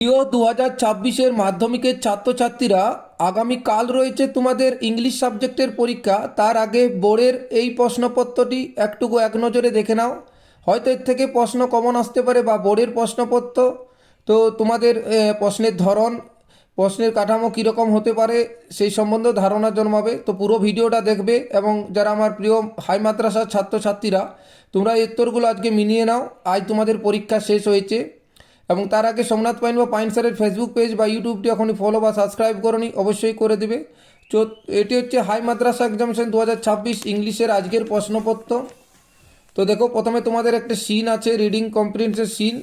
প্রিয় 2026-এর মাধ্যমিকের ছাত্রছাত্রীরা, আগামীকাল রয়েছে তোমাদের ইংলিশ সাবজেক্টের পরীক্ষা। তার আগে বোর্ডের এই প্রশ্নপত্রটি একটুকু এক নজরে দেখে নাও। হয়তো এর থেকে প্রশ্ন কমন আসতে পারে বা বোর্ডের প্রশ্নপত্র তো তোমাদের প্রশ্নের ধরন, প্রশ্নের কাঠামো কীরকম হতে পারে সেই সম্বন্ধে ধারণা জন্মাবে। তো পুরো ভিডিওটা দেখবে এবং যারা আমার প্রিয় হাই মাদ্রাসার ছাত্রছাত্রীরা, তোমরা এই উত্তরগুলো আজকে মিলিয়ে নাও। আজ তোমাদের পরীক্ষা শেষ হয়েছে এবং তার আগে সোমনাথ পাইন বা পাইন স্যারের ফেসবুক পেজ বা ইউটিউবটি এখনই ফলো বা সাবস্ক্রাইব করনি, অবশ্যই করে দেবে। এটি হচ্ছে হাই মাদ্রাসা এক্সামিনেশন 2026 ইংলিশের আজকের প্রশ্নপত্র। তো দেখো, প্রথমে তোমাদের একটা সিন আছে, রিডিং কম্প্রিহেনশন সিন।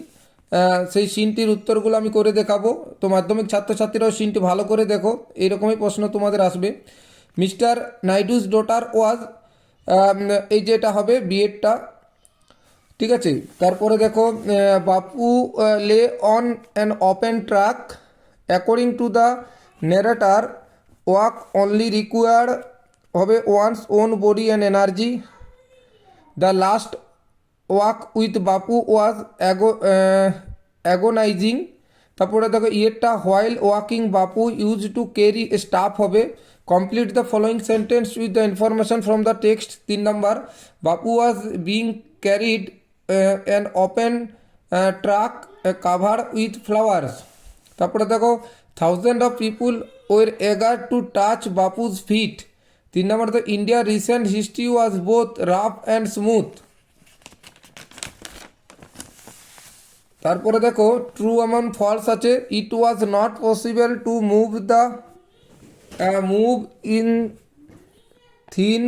সেই সিনটির উত্তরগুলো আমি করে দেখাবো। তো মাধ্যমিক ছাত্রছাত্রীরাও সিনটি ভালো করে দেখো, এইরকমই প্রশ্ন তোমাদের আসবে। মিস্টার নাইডুস ডটার ওয়াজ, এই যে এটা হবে বিএডটা, ঠিক আছে। তারপরে দেখো, Bapu lay on an open truck, according to the narrator walk only required হবে one's own body and energy. The last walk with Bapu was agonising. তারপরে দেখো ইয়েরটা, while walking Bapu use to carry staff হবে। Complete the following sentence with the information from the text. 3 number, Bapu was being carried an open truck cover with flowers. তারপরে দেখো, thousand of people were eager to touch Bapu's feet. 3 number, the India recent history was both rough and smooth. তারপরে দেখো, true এমন false আছে। It was not possible to move in thin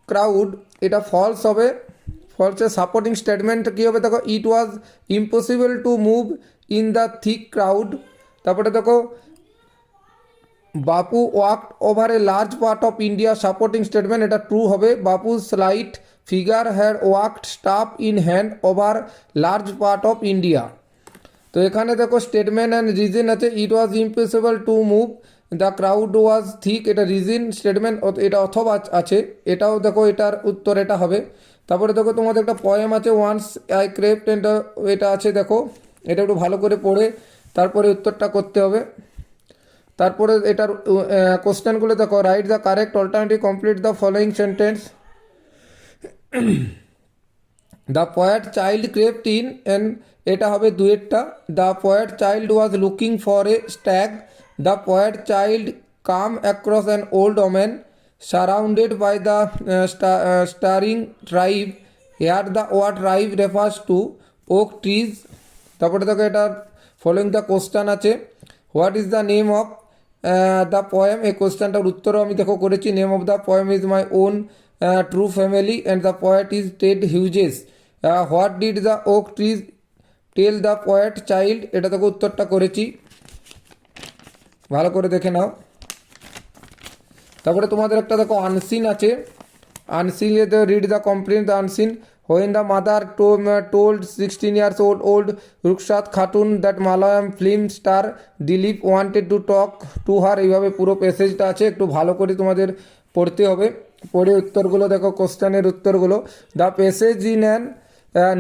crowd, এটা false হবে। ফলসের supporting statement কী হবে দেখো, it was impossible to move in the thick crowd. তারপরে দেখো, Bapu walked over a large part of India, supporting statement এটা ট্রু হবে। Bapu slight figure had walked staff in hand over large part of India. তো এখানে দেখো statement and reason আছে। It was impossible to move the crowd was thick, এটা reason statement, এটা অথবা আছে, এটাও দেখো এটার উত্তর এটা হবে। তারপরে দেখো তোমাদের একটা পয়েম আছে, ওয়ান্স আই ক্রেপ্ট, এটা আছে দেখো, এটা একটু ভালো করে পড়ে তারপরে উত্তরটা করতে হবে। তারপরে এটার কোশ্চেনগুলো দেখো, write the correct alternative, complete the following sentence. The poet child crept in and, এটা হবে দুয়েরটা। The poet child was looking for a stag. The poet child came across an old woman surrounded by the staring tribe. Here the word tribe refers to oak trees. তারপরে দেখো এটার following the question আছে, what is the name of the poem, এই কোশ্চেনটার উত্তরও আমি দেখো করেছি। Name of the poem is my own true family and the poet is Ted Hughes. What did the oak trees tell the poet child, এটা দেখো উত্তরটা করেছি, ভালো করে দেখে নাও। তারপরে তোমাদের একটা দেখো আনসিন আছে। Unseen, read the complain the unseen. When the mother told 16 years old Rukhsat Khatun that Malayalam film star Dileep wanted to talk to her, এইভাবে পুরো প্যাসেজটা আছে, একটু ভালো করে তোমাদের পড়তে হবে। পড়ে উত্তরগুলো দেখো, কোশ্চেনের উত্তরগুলো। The passage in an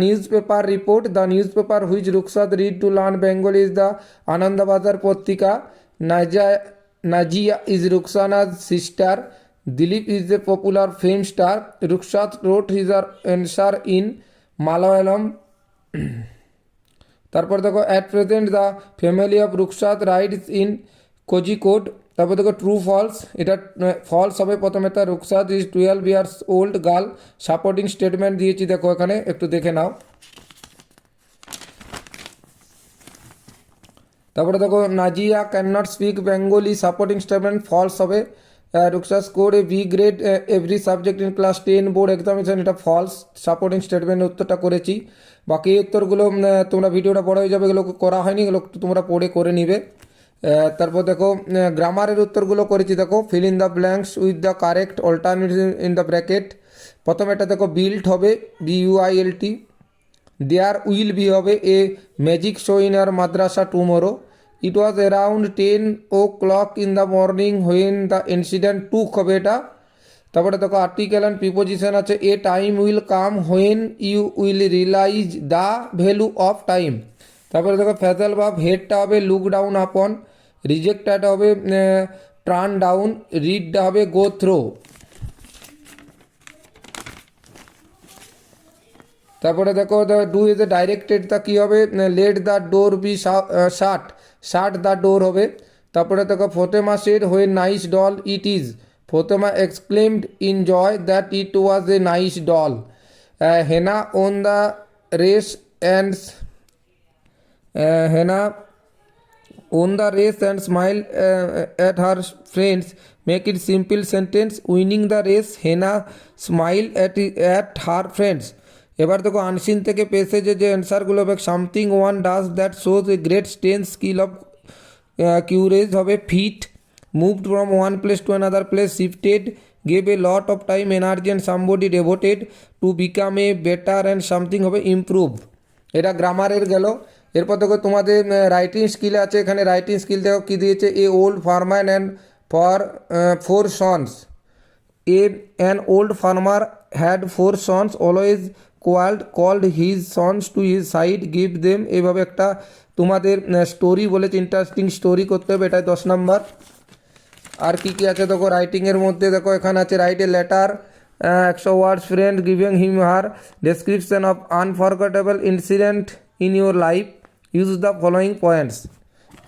newspaper report, the newspaper which Rukhsat read to learn Bengal is the Anandabazar Patrika. Najia is Ruxana's sister. Dilip is a popular film star. Rukshat wrote his answer in Malayalam. তারপর দেখো, at present the family of Rukhsat rides in Kozhikode. তারপর দেখো true false, এটা false হবে প্রথমে। তার Rukhsat is 12 years old girl, supporting statement দিয়েছি দেখো এখানে, একটু দেখে নাও। তারপরে দেখো, Najia can not speak Bengali, supporting statement false হবে। Rukhsa score a B grade every subject in class 10 board examination, এটা ফলস, সাপোর্টিং স্টেটমেন্টের উত্তরটা করেছি। বাকি উত্তরগুলো তোমরা ভিডিওটা বড় হয়ে যাবে, এগুলো করা হয়নি, এগুলো তোমরা পড়ে করে নিবে। তারপর দেখো গ্রামারের উত্তরগুলো করেছি দেখো, fill in the blanks with the correct alternative in the bracket. প্রথমে এটা দেখো বিল্ট হবে, BUILT। দেয়ার উইল বি হবে a magic show in our madrasa tomorrow. It was around 10 o'clock in the morning when the incident took হবে এটা। তারপরে দেখো article and preposition আছে, a time will come when you will realise the value of time. তারপরে দেখো phrasal ভাব, হেডটা হবে look down upon, রিজেক্টটা হবে টার্ন ডাউন, রিডটা হবে গো থ্রো। তারপরে দেখো ডু ইজ এ ডাইরেক্টেড, তা কী হবে let the door be shut, shut the door হবে। তারপরে দেখো Fatema said when nice doll it is, Fatema exclaimed in joy that it was a nice doll. Hena won the race and Hena on the race and smile at her friends. Make it simple sentence. Winning the race, Hena smile at her friends. এবার দেখো unseen থেকে পেসেজে যে অ্যান্সারগুলো হবে, something one does that shows a great stain skill of courage হবে feat, moved from one place to another place, shifted, gave a lot of time energy and somebody devoted to become a better and something হবে improve. এটা গ্রামারের গেল। এরপর দেখো তোমাদের writing skill আছে, এখানে রাইটিং স্কিল দেখো কী দিয়েছে, a old farmer and for 4 sons, an old farmer had 4 sons, always called his sons to his side, give them. এইভাবে একটা তোমাদের স্টোরি বলেছে, ইন্টারেস্টিং স্টোরি করতে হবে, এটাই 10 নম্বর। আর কী কী আছে দেখো রাইটিংয়ের মধ্যে, দেখো এখানে আছে write a letter 100 words friend giving him her description of unforgettable incident in your life, use the following points,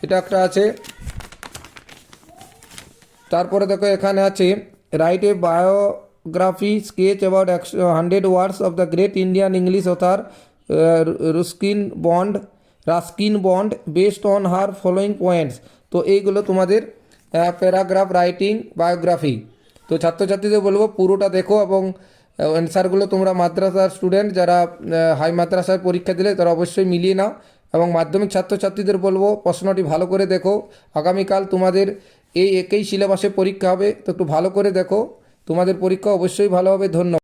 এটা একটা আছে। তারপরে দেখো এখানে আছে write a biography sketch about 100 words of the great Indian English other Ruskin bond based on her following points. তো এইগুলো তোমাদের প্যারাগ্রাফ রাইটিং বায়োগ্রাফি। তো ছাত্রছাত্রীদের বলবো পুরোটা দেখো এবং অ্যান্সারগুলো তোমরা মাদ্রাসার স্টুডেন্ট যারা হাই মাদ্রাসায় পরীক্ষা দিলে তারা অবশ্যই মিলিয়ে নাও, এবং মাধ্যমিক ছাত্রছাত্রীদের বলবো প্রশ্নটি ভালো করে দেখো। আগামীকাল তোমাদের এই একই সিলেবাসে পরীক্ষা হবে, তো একটু ভালো করে দেখো, তোমাদের পরীক্ষা অবশ্যই ভালো হবে। ধন্যবাদ।